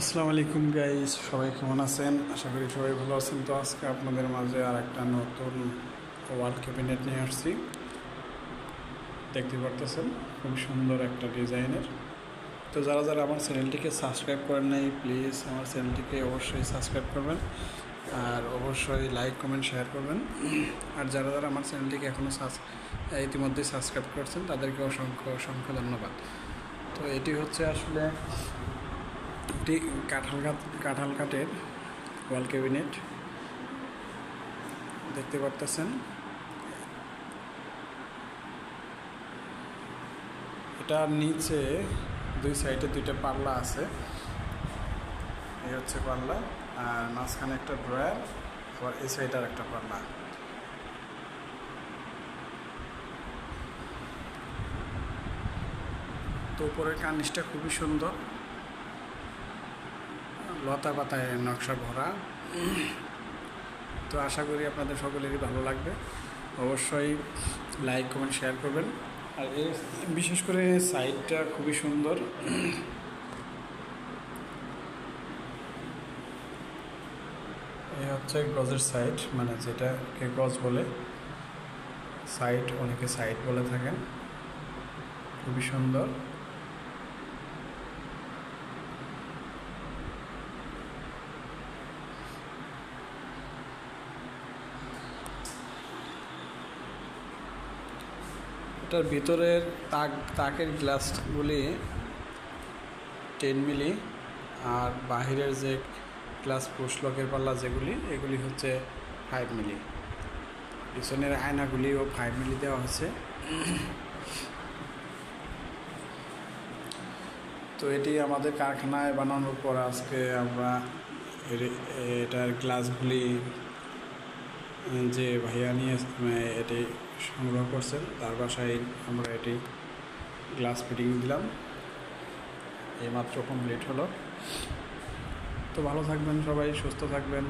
আসসালামু আলাইকুম গাইস, সবাই কেমন আছেন? আশা করি সবাই ভালো আছেন। তো আজকে আপনাদের মাঝে আর একটা নতুন ওয়াল ক্যাবিনেট নিয়ে আসছি। দেখতে পারতেছেন খুব সুন্দর একটা ডিজাইনের। তো যারা যারা আমার চ্যানেলটিকে সাবস্ক্রাইব করেন নাই, প্লিজ আমার চ্যানেলটিকে অবশ্যই সাবস্ক্রাইব করবেন আর অবশ্যই লাইক কমেন্ট শেয়ার করবেন। আর যারা যারা আমার চ্যানেলটিকে এখনও ইতিমধ্যেই সাবস্ক্রাইব করছেন তাদেরকে অসংখ্য অসংখ্য ধন্যবাদ। তো এটি হচ্ছে আসলে একটি কাঁঠাল কাঠের ওয়াল ক্যাবিনেট দেখতে পারতেছেন। এটার নিচে দুই সাইডে দুইটা পাল্লা আছে, এই হচ্ছে পাল্লা, আর মাঝখানে একটা ড্রয়ার, আবার এই সাইডে আর একটা পাল্লা। তো উপরের কার্নিশটা খুবই সুন্দর, লতা পাতায় নকশা ভরা। তো আশা করি আপনাদের সকলেরই ভালো লাগবে। অবশ্যই লাইক কমেন্ট শেয়ার করবেন। আর এর বিশেষ করে সাইডটা খুবই সুন্দর। এই হচ্ছে গজের সাইড, মানে যেটাকে গজ বলে, সাইড অনেকে সাইড বলে থাকেন। খুবই সুন্দর। এটার ভিতরের তাকের গ্লাসগুলি 10 মিলি, আর বাহিরের যে গ্লাস পুশলকের পাল্লা যেগুলি, এগুলি হচ্ছে 5 মিলি। পিছনের আয়নাগুলিও 5 মিলি দেওয়া হচ্ছে। তো এটি আমাদের কারখানায় বানানোর পর আজকে আমরা এটার গ্লাসগুলি যে ভাইয়া নিয়ে এটি সংগ্রহ করছেন তার বাসায় আমরা এটি গ্লাস ফিটিং দিলাম, এইমাত্র কমপ্লিট হলো। তো ভালো থাকবেন সবাই, সুস্থ থাকবেন।